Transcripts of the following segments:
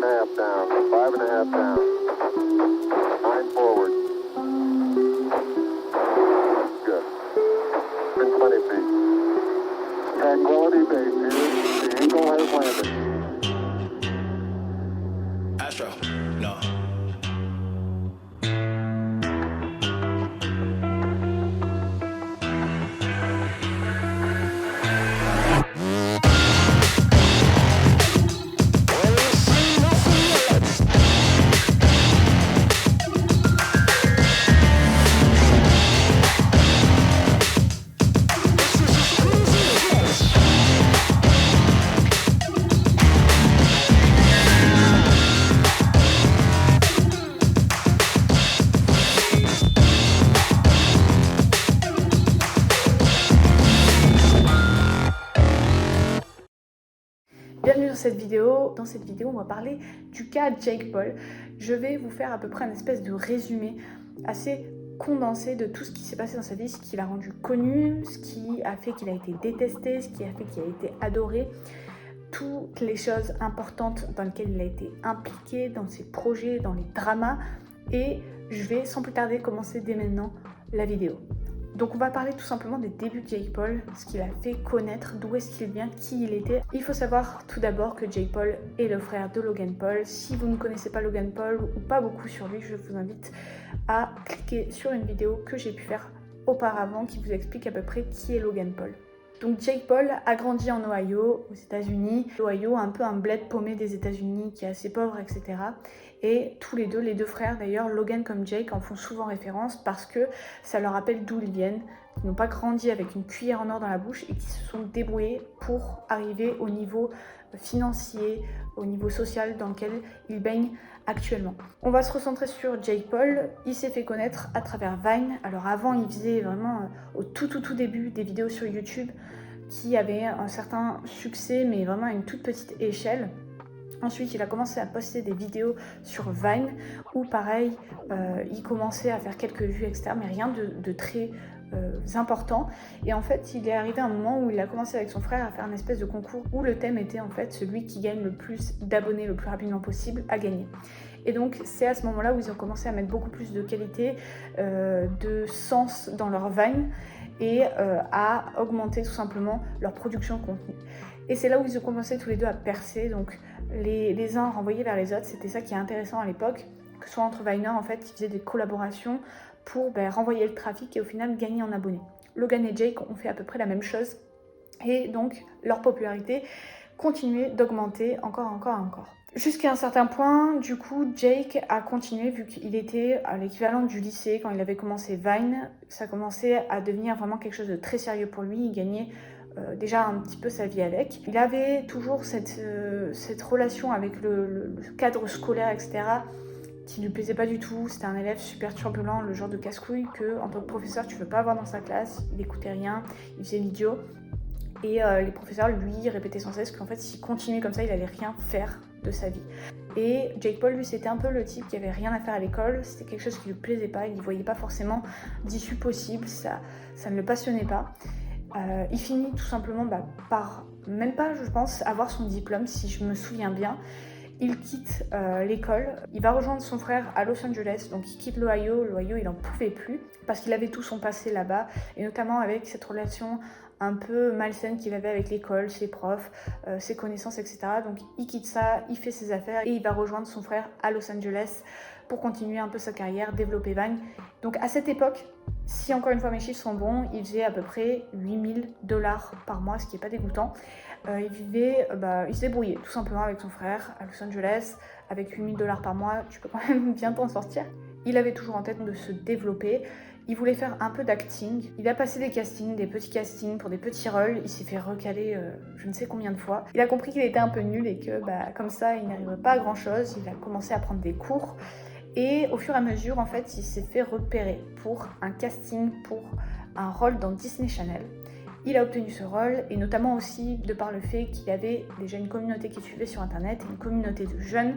and a half down, 5 and a half down, 9 forward. Good. In 20 feet. Tranquility Base here. The Eagle has landed. Astro, no. Bienvenue dans cette vidéo. Dans cette vidéo, on va parler du cas Jake Paul. Je vais vous faire à peu près un espèce de résumé assez condensé de tout ce qui s'est passé dans sa vie, ce qui l'a rendu connu, ce qui a fait qu'il a été détesté, ce qui a fait qu'il a été adoré, toutes les choses importantes dans lesquelles il a été impliqué, dans ses projets, dans les dramas. Et je vais sans plus tarder commencer dès maintenant la vidéo. Donc on va parler tout simplement des débuts de Jake Paul, ce qu'il a fait connaître, d'où est-ce qu'il vient, qui il était. Il faut savoir tout d'abord que Jake Paul est le frère de Logan Paul. Si vous ne connaissez pas Logan Paul ou pas beaucoup sur lui, je vous invite à cliquer sur une vidéo que j'ai pu faire auparavant qui vous explique à peu près qui est Logan Paul. Donc Jake Paul a grandi en Ohio, aux États-Unis. L'Ohio, un peu un bled paumé des États-Unis qui est assez pauvre, etc. Et tous les deux frères d'ailleurs, Logan comme Jake, en font souvent référence parce que ça leur rappelle d'où ils viennent, qui n'ont pas grandi avec une cuillère en or dans la bouche et qui se sont débrouillés pour arriver au niveau financier, au niveau social dans lequel ils baignent actuellement. On va se recentrer sur Jake Paul. Il s'est fait connaître à travers Vine. Alors avant, il faisait vraiment au tout début des vidéos sur YouTube qui avaient un certain succès, mais vraiment à une toute petite échelle. Ensuite, il a commencé à poster des vidéos sur Vine où pareil, il commençait à faire quelques vues, etc. Mais rien de très important. Et en fait, il est arrivé à un moment où il a commencé avec son frère à faire un espèce de concours où le thème était en fait celui qui gagne le plus d'abonnés le plus rapidement possible à gagner. Et donc, c'est à ce moment-là où ils ont commencé à mettre beaucoup plus de qualité, de sens dans leur Vine et à augmenter tout simplement leur production de contenu. Et c'est là où ils ont commencé tous les deux à percer, donc les uns renvoyés vers les autres. C'était ça qui est intéressant à l'époque, que ce soit entre Viners, en fait, ils faisaient des collaborations pour renvoyer le trafic et au final gagner en abonnés. Logan et Jake ont fait à peu près la même chose et donc leur popularité continuait d'augmenter encore. Jusqu'à un certain point, du coup, Jake a continué vu qu'il était à l'équivalent du lycée quand il avait commencé Vine. Ça commençait à devenir vraiment quelque chose de très sérieux pour lui. Il gagnait déjà un petit peu sa vie avec. Il avait toujours cette relation avec le cadre scolaire, etc., qui ne lui plaisait pas du tout. C'était un élève super turbulent, le genre de casse-couille que, en tant que professeur, tu ne veux pas avoir dans sa classe. Il n'écoutait rien, il faisait l'idiot. Et les professeurs lui répétaient sans cesse qu'en fait, s'il continuait comme ça, il n'allait rien faire de sa vie. Et Jake Paul, lui, c'était un peu le type qui avait rien à faire à l'école. C'était quelque chose qui lui plaisait pas. Il n'y voyait pas forcément d'issue possible. Ça ne le passionnait pas. Il finit tout simplement par, même pas, je pense, avoir son diplôme, si je me souviens bien. Il quitte l'école, il va rejoindre son frère à Los Angeles, donc il quitte l'Ohio. L'Ohio, il n'en pouvait plus parce qu'il avait tout son passé là-bas, et notamment avec cette relation un peu malsaine qu'il avait avec l'école, ses profs, ses connaissances, etc. Donc il quitte ça, il fait ses affaires et il va rejoindre son frère à Los Angeles pour continuer un peu sa carrière, développer Vine. Donc à cette époque, si encore une fois mes chiffres sont bons, il faisait à peu près $8 000 par mois, ce qui n'est pas dégoûtant. Il se débrouillait tout simplement avec son frère à Los Angeles. Avec $8 000 par mois, tu peux quand même bien t'en sortir. Il avait toujours en tête de se développer. Il voulait faire un peu d'acting. Il a passé des castings, des petits castings pour des petits rôles. Il s'est fait recaler je ne sais combien de fois. Il a compris qu'il était un peu nul et que comme ça, il n'arriverait pas à grand chose. Il a commencé à prendre des cours. Et au fur et à mesure, en fait, il s'est fait repérer pour un casting pour un rôle dans Disney Channel. Il a obtenu ce rôle, et notamment aussi de par le fait qu'il y avait déjà une communauté qui suivait sur internet, une communauté de jeunes.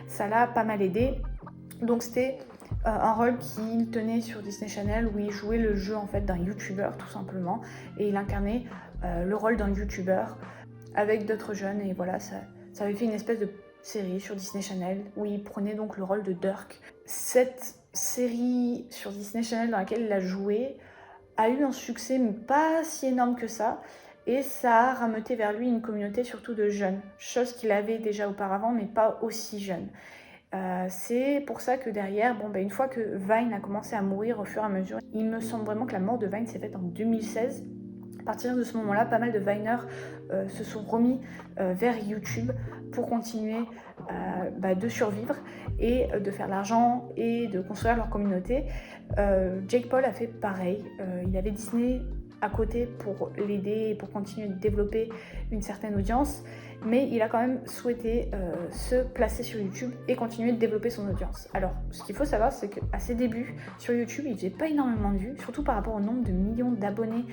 Ça l'a pas mal aidé. Donc c'était un rôle qu'il tenait sur Disney Channel où il jouait le jeu en fait d'un youtubeur tout simplement, et il incarnait le rôle d'un youtubeur avec d'autres jeunes, et voilà, ça avait fait une espèce de série sur Disney Channel où il prenait donc le rôle de Dirk. Cette série sur Disney Channel dans laquelle il a joué a eu un succès mais pas si énorme que ça, et ça a rameuté vers lui une communauté surtout de jeunes, chose qu'il avait déjà auparavant mais pas aussi jeune. C'est pour ça que derrière, une fois que Vine a commencé à mourir au fur et à mesure, il me semble vraiment que la mort de Vine s'est faite en 2016. À partir de ce moment-là, pas mal de Viners se sont remis vers YouTube pour continuer de survivre et de faire de l'argent et de construire leur communauté. Jake Paul a fait pareil. Il avait Disney à côté pour l'aider et pour continuer de développer une certaine audience, mais il a quand même souhaité se placer sur YouTube et continuer de développer son audience. Alors, ce qu'il faut savoir, c'est qu'à ses débuts sur YouTube, il faisait pas énormément de vues, surtout par rapport au nombre de millions d'abonnés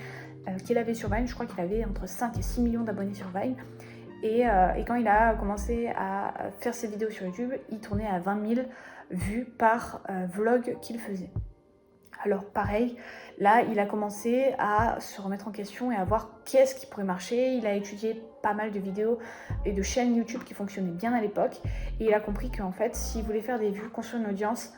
qu'il avait sur Vine. Je crois qu'il avait entre 5 et 6 millions d'abonnés sur Vine. Et quand il a commencé à faire ses vidéos sur YouTube, il tournait à 20 000 vues par vlog qu'il faisait. Alors pareil, là il a commencé à se remettre en question et à voir qu'est-ce qui pourrait marcher. Il a étudié pas mal de vidéos et de chaînes YouTube qui fonctionnaient bien à l'époque, et il a compris qu'en fait s'il voulait faire des vues, construire une audience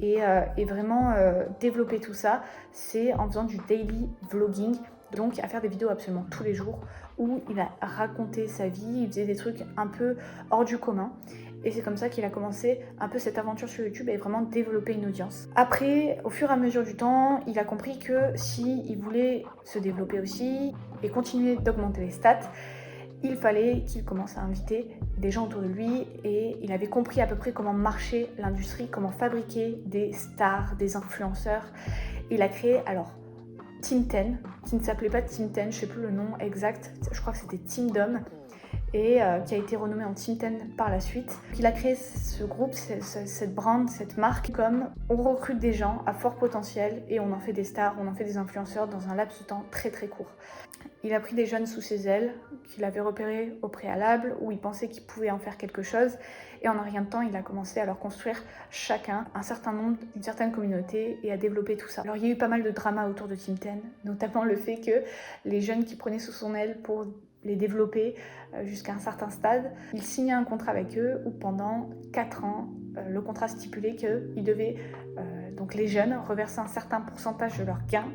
et vraiment développer tout ça, c'est en faisant du daily vlogging, donc à faire des vidéos absolument tous les jours où il a raconté sa vie, il faisait des trucs un peu hors du commun. Et c'est comme ça qu'il a commencé un peu cette aventure sur YouTube et vraiment développer une audience. Après, au fur et à mesure du temps, il a compris que s'il voulait se développer aussi et continuer d'augmenter les stats, il fallait qu'il commence à inviter des gens autour de lui, et il avait compris à peu près comment marchait l'industrie, comment fabriquer des stars, des influenceurs. Il a créé Team 10, qui ne s'appelait pas Team 10, je ne sais plus le nom exact, je crois que c'était Team Dom, et qui a été renommé en Team 10 par la suite. Il a créé ce groupe, cette brand, cette marque, comme on recrute des gens à fort potentiel et on en fait des stars, on en fait des influenceurs dans un laps de temps très très court. Il a pris des jeunes sous ses ailes, qu'il avait repérés au préalable, où il pensait qu'ils pouvaient en faire quelque chose, et en un rien de temps, il a commencé à leur construire chacun un certain nombre, une certaine communauté, et à développer tout ça. Alors il y a eu pas mal de drama autour de Team 10, notamment le fait que les jeunes qui prenaient sous son aile pour les développer jusqu'à un certain stade, il signait un contrat avec eux où pendant 4 ans, le contrat stipulait qu'ils devaient, donc les jeunes, reverser un certain pourcentage de leurs gains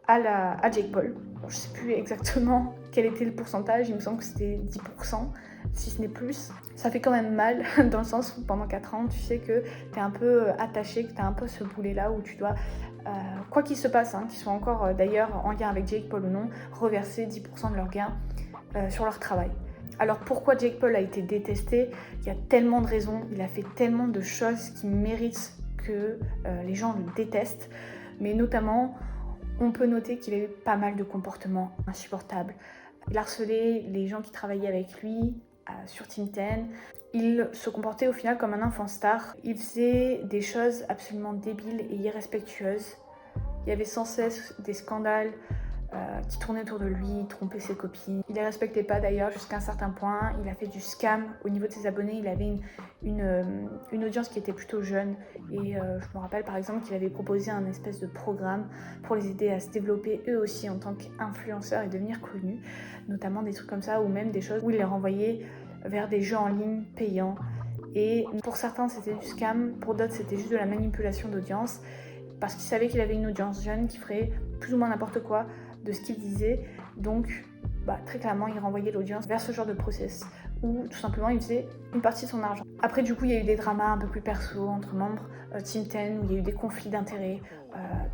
à Jake Paul. Bon, je ne sais plus exactement quel était le pourcentage, il me semble que c'était 10%, si ce n'est plus. Ça fait quand même mal, dans le sens où pendant 4 ans, tu sais que tu es un peu attaché, que tu as un peu ce boulet-là où tu dois, quoi qu'il se passe, qu'ils soient encore d'ailleurs en lien avec Jake Paul ou non, reverser 10% de leurs gains sur leur travail. Alors pourquoi Jake Paul a été détesté? Il y a tellement de raisons, il a fait tellement de choses qui méritent que les gens le détestent, mais notamment on peut noter qu'il a eu pas mal de comportements insupportables. Il harcelait les gens qui travaillaient avec lui sur Team 10. Il se comportait au final comme un enfant star. Il faisait des choses absolument débiles et irrespectueuses. Il y avait sans cesse des scandales qui tournaient autour de lui, il trompait ses copines. Il ne les respectait pas d'ailleurs jusqu'à un certain point. Il a fait du scam au niveau de ses abonnés. Il avait une audience qui était plutôt jeune. Et je me rappelle par exemple qu'il avait proposé un espèce de programme pour les aider à se développer eux aussi en tant qu'influenceurs et devenir connus. Notamment des trucs comme ça, ou même des choses où il les renvoyait vers des jeux en ligne payants. Et pour certains c'était du scam, pour d'autres c'était juste de la manipulation d'audience. Parce qu'il savait qu'il avait une audience jeune qui ferait plus ou moins n'importe quoi de ce qu'il disait, donc très clairement il renvoyait l'audience vers ce genre de process où tout simplement il faisait une partie de son argent. Après du coup il y a eu des dramas un peu plus perso entre membres Team 10 où il y a eu des conflits d'intérêts.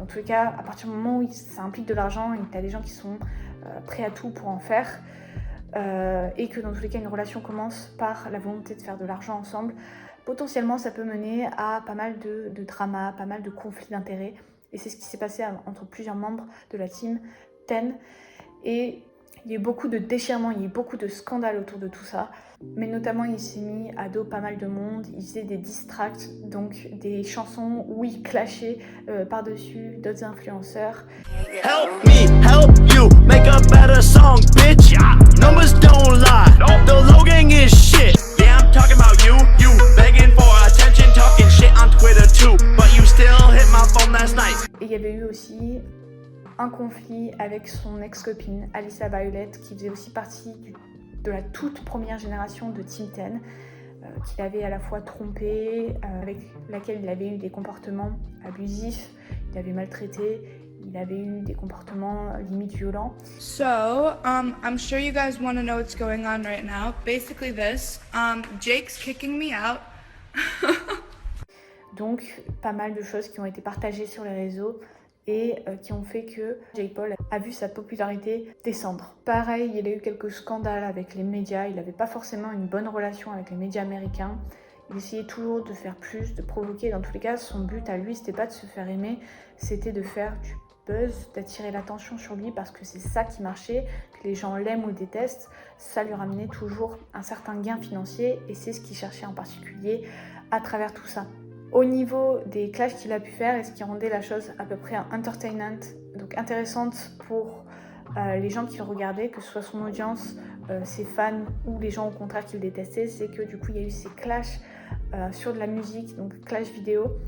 Dans tous les cas, à partir du moment où ça implique de l'argent et que tu as des gens qui sont prêts à tout pour en faire, et que dans tous les cas une relation commence par la volonté de faire de l'argent ensemble, potentiellement ça peut mener à pas mal de dramas, pas mal de conflits d'intérêts, et c'est ce qui s'est passé entre plusieurs membres de la Team 10, et il y a eu beaucoup de déchirements, il y a eu beaucoup de scandales autour de tout ça, mais notamment il s'est mis à dos pas mal de monde, il faisait des diss tracks, donc des chansons où il clashait par-dessus d'autres influenceurs. Help me, help you, make a better song, bitch. Numbers don't lie, the logging is shit. Yeah, I'm talking about you begging for attention, talking shit on Twitter too, but you still hit my phone last night. Et il y avait eu aussi un conflit avec son ex-copine Alyssa Violet, qui faisait aussi partie de la toute première génération de Team 10. qu'il avait à la fois trompée, avec laquelle il avait eu des comportements abusifs, il avait maltraité, il avait eu des comportements limite violents. So, I'm sure you guys want to know what's going on right now. Basically this, Jake's kicking me out. Donc, pas mal de choses qui ont été partagées sur les réseaux et qui ont fait que Jake Paul a vu sa popularité descendre. Pareil, il y a eu quelques scandales avec les médias, il n'avait pas forcément une bonne relation avec les médias américains. Il essayait toujours de faire plus, de provoquer. Dans tous les cas, son but à lui, c'était pas de se faire aimer, c'était de faire du buzz, d'attirer l'attention sur lui parce que c'est ça qui marchait, que les gens l'aiment ou le détestent, ça lui ramenait toujours un certain gain financier et c'est ce qu'il cherchait en particulier à travers tout ça. Au niveau des clashs qu'il a pu faire et ce qui rendait la chose à peu près entertainment, donc intéressante pour les gens qui le regardaient, que ce soit son audience, ses fans ou les gens au contraire qui le détestaient, c'est que du coup il y a eu ces clashs sur de la musique, donc clash vidéo,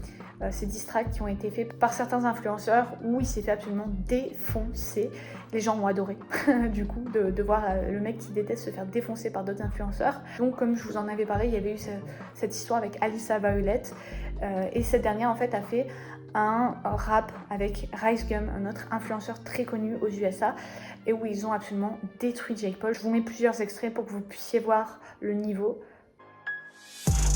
ces diss tracks qui ont été faits par certains influenceurs où il s'est fait absolument défoncer. Les gens ont adoré du coup de voir le mec qui déteste se faire défoncer par d'autres influenceurs. Donc comme je vous en avais parlé, il y avait eu cette histoire avec Alyssa Violet et cette dernière en fait a fait un rap avec Rice Gum, un autre influenceur très connu aux USA et où ils ont absolument détruit Jake Paul. Je vous mets plusieurs extraits pour que vous puissiez voir le niveau.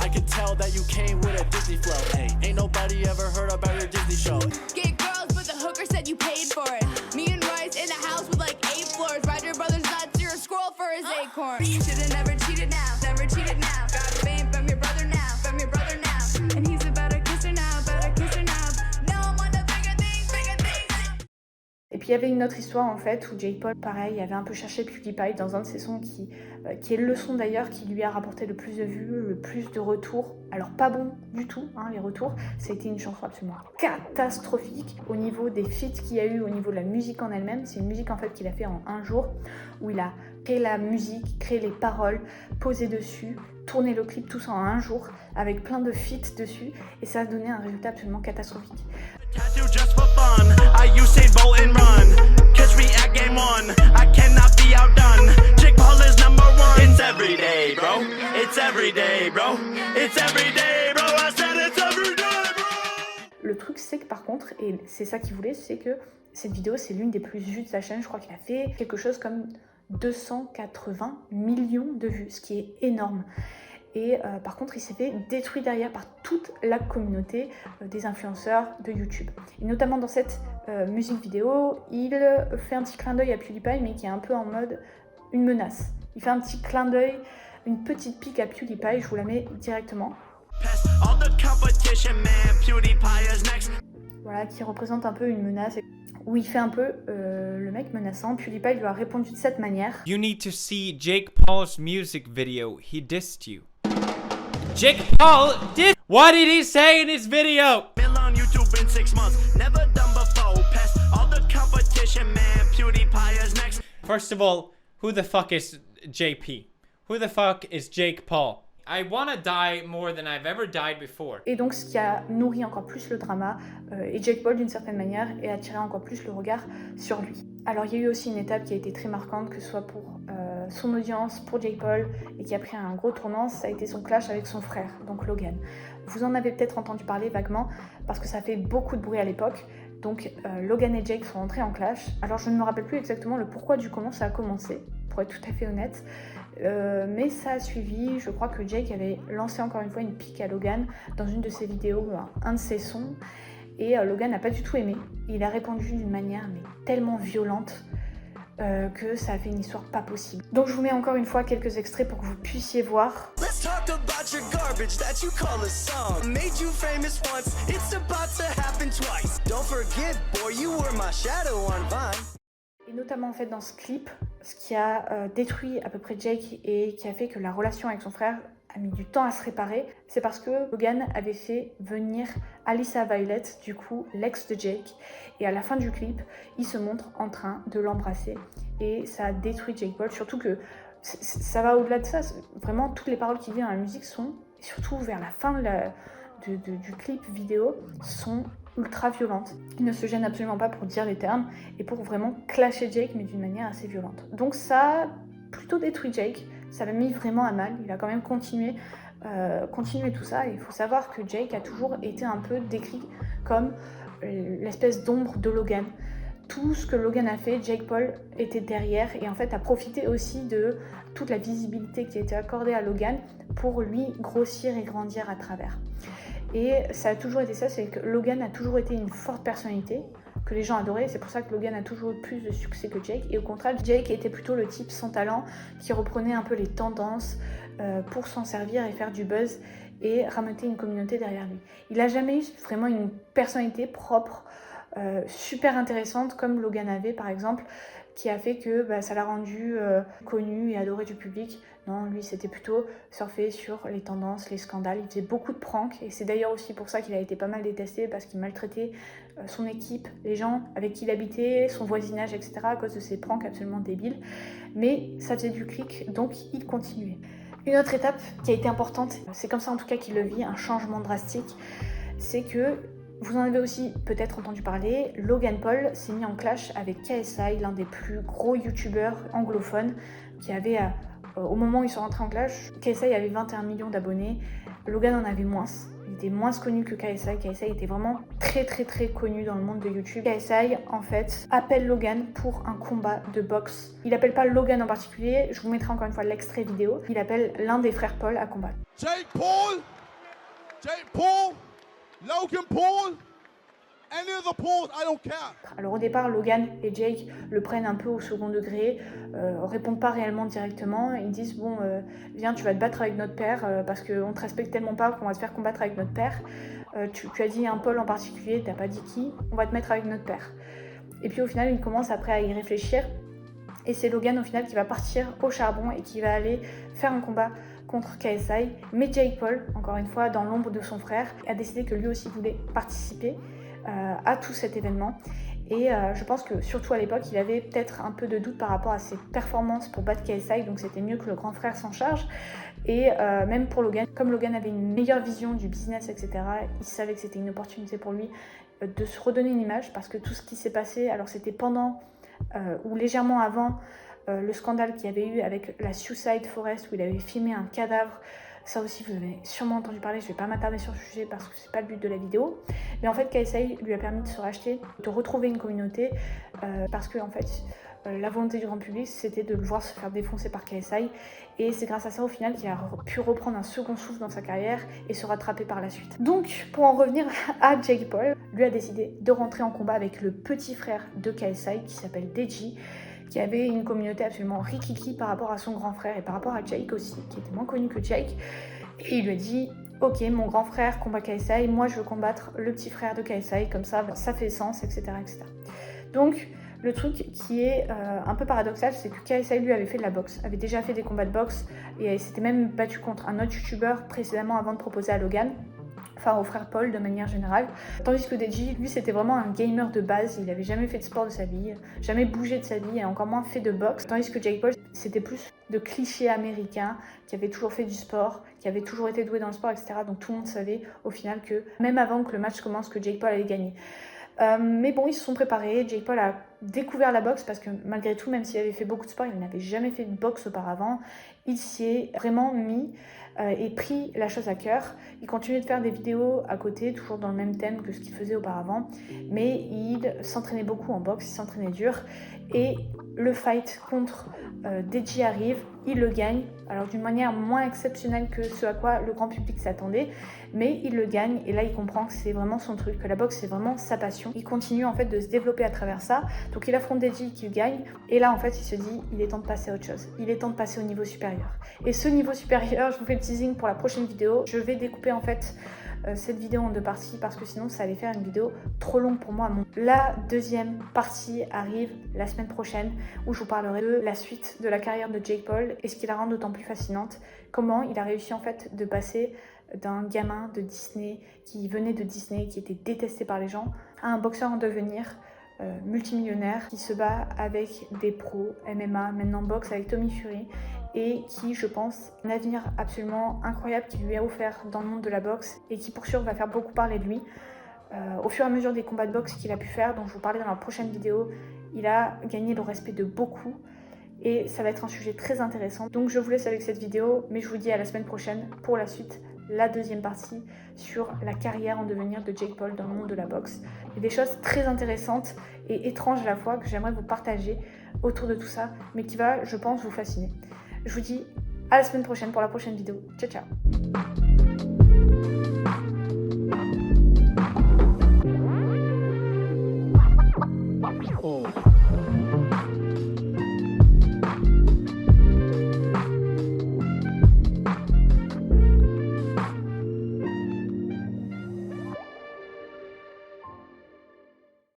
I could tell that you came with a Disney flow. Hey, ain't nobody ever heard about your Disney show. Get girls, but the hooker said you paid for it. Me and Rice in a house with like 8 floors. Ride your brother's nuts, you're a squirrel for his acorn. You should've never cheated now, never cheated now. Got fame from your brother now, from your brother now. And he's about to kiss her now, better kiss her now. Now I'm on the bigger things, bigger things. Et puis il y avait une autre histoire en fait où Jake Paul, pareil, avait un peu cherché PewDiePie dans un de ses sons qui est le son d'ailleurs qui lui a rapporté le plus de vues, le plus de retours. Alors pas bon du tout, hein, les retours. Ça a été une chanson absolument catastrophique au niveau des feats qu'il y a eu, au niveau de la musique en elle-même. C'est une musique en fait qu'il a fait en un jour où il a créé la musique, créé les paroles, posé dessus, tourné le clip tout ça en un jour avec plein de feats dessus et ça a donné un résultat absolument catastrophique. Tattoo just for fun. I Usain Bolt and run. Catch me at game one. I cannot be outdone. Jake Paul is number one. It's every day, bro. It's every day, bro. It's every day, bro. I said it's every day, bro. Le truc, c'est que par contre, et c'est ça qu'il voulait, c'est que cette vidéo, c'est l'une des plus vues de sa chaîne. Je crois qu'il a fait quelque chose comme 280 millions de vues, ce qui est énorme. Et par contre, il s'est fait détruire derrière par toute la communauté des influenceurs de YouTube. Et notamment dans cette musique vidéo, il fait un petit clin d'œil à PewDiePie, mais qui est un peu en mode une menace. Il fait un petit clin d'œil, une petite pique à PewDiePie, je vous la mets directement. Voilà, qui représente un peu une menace, où il fait un peu le mec menaçant. PewDiePie lui a répondu de cette manière. You need to see Jake Paul's music video. He dissed you. Jake Paul did. What did he say in his video? Been on YouTube in 6 months. Never done before. Past all the competition, man. PewDiePie is next. First of all, who the fuck is JP? Who the fuck is Jake Paul? I wanna die more than I've ever died before. Et donc ce qui a nourri encore plus le drama, et Jake Paul d'une certaine manière, et attiré encore plus le regard sur lui. Alors il y a eu aussi une étape qui a été très marquante, que ce soit pour son audience, pour Jake Paul, et qui a pris un gros tournant, ça a été son clash avec son frère, donc Logan. Vous en avez peut-être entendu parler vaguement, parce que ça fait beaucoup de bruit à l'époque. Donc Logan et Jake sont entrés en clash. Alors je ne me rappelle plus exactement le pourquoi du comment ça a commencé, pour être tout à fait honnête. Mais ça a suivi, je crois que Jake avait lancé encore une fois une pique à Logan dans une de ses vidéos, un de ses sons, et Logan n'a pas du tout aimé. Il a répondu d'une manière mais tellement violente que ça a fait une histoire pas possible. Donc je vous mets encore une fois quelques extraits pour que vous puissiez voir. Let's talk about your garbage that you call a song. Made you famous once, it's about to happen twice. Don't forget, boy, you were my shadow on Vine. Et notamment en fait dans ce clip, ce qui a détruit à peu près Jake et qui a fait que la relation avec son frère a mis du temps à se réparer, c'est parce que Logan avait fait venir Alyssa Violet, du coup l'ex de Jake, et à la fin du clip, il se montre en train de l'embrasser et ça a détruit Jake Paul, surtout que ça va au-delà de ça, vraiment toutes les paroles qu'il dit dans la musique sont, surtout vers la fin du clip vidéo, sont ultra violente. Il ne se gêne absolument pas pour dire les termes et pour vraiment clasher Jake, mais d'une manière assez violente. Donc ça a plutôt détruit Jake, ça l'a mis vraiment à mal. Il a quand même continué continuer tout ça. Il faut savoir que Jake a toujours été un peu décrit comme l'espèce d'ombre de Logan. Tout ce que Logan a fait, Jake Paul était derrière et en fait a profité aussi de toute la visibilité qui a été accordée à Logan pour lui grossir et grandir à travers. Et ça a toujours été ça, c'est que Logan a toujours été une forte personnalité que les gens adoraient, c'est pour ça que Logan a toujours eu plus de succès que Jake. Et au contraire, Jake était plutôt le type sans talent qui reprenait un peu les tendances pour s'en servir et faire du buzz et ramener une communauté derrière lui. Il n'a jamais eu vraiment une personnalité propre, super intéressante comme Logan avait par exemple, qui a fait que ça l'a rendu connu et adoré du public. Non, lui c'était plutôt surfer sur les tendances, les scandales. Il faisait beaucoup de pranks et c'est d'ailleurs aussi pour ça qu'il a été pas mal détesté parce qu'il maltraitait son équipe, les gens avec qui il habitait, son voisinage, etc. à cause de ses pranks absolument débiles. Mais ça faisait du clic, donc il continuait. Une autre étape qui a été importante, c'est comme ça en tout cas qu'il le vit, un changement drastique, c'est que vous en avez aussi peut-être entendu parler, Logan Paul s'est mis en clash avec KSI, l'un des plus gros youtubeurs anglophones qui avait, au moment où ils sont rentrés en clash, KSI avait 21 millions d'abonnés, Logan en avait moins. Il était moins connu que KSI. KSI était vraiment très connu dans le monde de YouTube. KSI, en fait, appelle Logan pour un combat de boxe. Il appelle pas Logan en particulier, je vous mettrai encore une fois l'extrait vidéo. Il appelle l'un des frères Paul à combattre. Jake Paul, Logan Paul, any of the Pauls, I don't care. Alors au départ, Logan et Jake le prennent un peu au second degré, répondent pas réellement directement. Ils disent bon, viens, tu vas te battre avec notre père parce qu'on te respecte tellement pas qu'on va te faire combattre avec notre père. Tu as dit un Paul en particulier, t'as pas dit qui, on va te mettre avec notre père. Et puis au final, ils commencent après à y réfléchir. Et c'est Logan au final qui va partir au charbon et qui va aller faire un combat contre KSI. Mais Jake Paul, encore une fois, dans l'ombre de son frère, a décidé que lui aussi voulait participer à tout cet événement. Et je pense que surtout à l'époque, il avait peut-être un peu de doute par rapport à ses performances pour battre KSI, donc c'était mieux que le grand frère s'en charge. Et même pour Logan, comme Logan avait une meilleure vision du business, etc., il savait que c'était une opportunité pour lui de se redonner une image, parce que tout ce qui s'est passé, alors c'était pendant ou légèrement avant le scandale qu'il y avait eu avec la Suicide Forest, où il avait filmé un cadavre. Ça aussi, vous avez sûrement entendu parler, je ne vais pas m'attarder sur ce sujet parce que c'est pas le but de la vidéo. Mais en fait, KSI lui a permis de se racheter, de retrouver une communauté, parce que en fait, la volonté du grand public, c'était de le voir se faire défoncer par KSI. Et c'est grâce à ça, au final, qu'il a pu reprendre un second souffle dans sa carrière et se rattraper par la suite. Donc, pour en revenir à Jake Paul, lui a décidé de rentrer en combat avec le petit frère de KSI, qui s'appelle Deji, qui avait une communauté absolument rikiki par rapport à son grand frère et par rapport à Jake aussi, qui était moins connu que Jake. Et il lui a dit « Ok, mon grand frère combat KSI, moi je veux combattre le petit frère de KSI, comme ça fait sens, etc. etc. » Donc, le truc qui est un peu paradoxal, c'est que KSI lui avait fait de la boxe, avait déjà fait des combats de boxe et s'était même battu contre un autre youtubeur précédemment avant de proposer à Logan. Enfin au frère Paul de manière générale. Tandis que Deji, lui, c'était vraiment un gamer de base, il avait jamais fait de sport de sa vie, jamais bougé de sa vie et encore moins fait de boxe. Tandis que Jake Paul, c'était plus de clichés américains, qui avait toujours fait du sport, qui avait toujours été doué dans le sport, etc. Donc tout le monde savait au final que, même avant que le match commence, que Jake Paul allait gagner. Mais bon, ils se sont préparés, Jake Paul a découvert la boxe parce que malgré tout, même s'il avait fait beaucoup de sport, il n'avait jamais fait de boxe auparavant. Il s'y est vraiment mis et pris la chose à cœur. Il continuait de faire des vidéos à côté, toujours dans le même thème que ce qu'il faisait auparavant, mais il s'entraînait beaucoup en boxe, il s'entraînait dur, et le fight contre Deji arrive, il le gagne, alors d'une manière moins exceptionnelle que ce à quoi le grand public s'attendait, mais il le gagne, et là il comprend que c'est vraiment son truc, que la boxe c'est vraiment sa passion. Il continue en fait de se développer à travers ça, donc il affronte Deji qui gagne, et là en fait il se dit il est temps de passer à autre chose, il est temps de passer au niveau supérieur. Et ce niveau supérieur, je vous fais le teasing pour la prochaine vidéo, je vais découper en fait cette vidéo en deux parties parce que sinon ça allait faire une vidéo trop longue pour moi. La deuxième partie arrive la semaine prochaine où je vous parlerai de la suite de la carrière de Jake Paul et ce qui la rend d'autant plus fascinante, comment il a réussi en fait de passer d'un gamin de Disney qui venait de Disney, qui était détesté par les gens, à un boxeur en devenir, multimillionnaire, qui se bat avec des pros, MMA, maintenant boxe avec Tommy Fury, et qui, je pense, a un avenir absolument incroyable qui lui a offert dans le monde de la boxe et qui pour sûr va faire beaucoup parler de lui. Au fur et à mesure des combats de boxe qu'il a pu faire, dont je vous parlais dans la prochaine vidéo, il a gagné le respect de beaucoup. et ça va être un sujet très intéressant. Donc je vous laisse avec cette vidéo, mais je vous dis à la semaine prochaine pour la suite, la deuxième partie sur la carrière en devenir de Jake Paul dans le monde de la boxe. Il y a des choses très intéressantes et étranges à la fois que j'aimerais vous partager autour de tout ça, mais qui va, je pense, vous fasciner. Je vous dis à la semaine prochaine pour la prochaine vidéo. Ciao, ciao!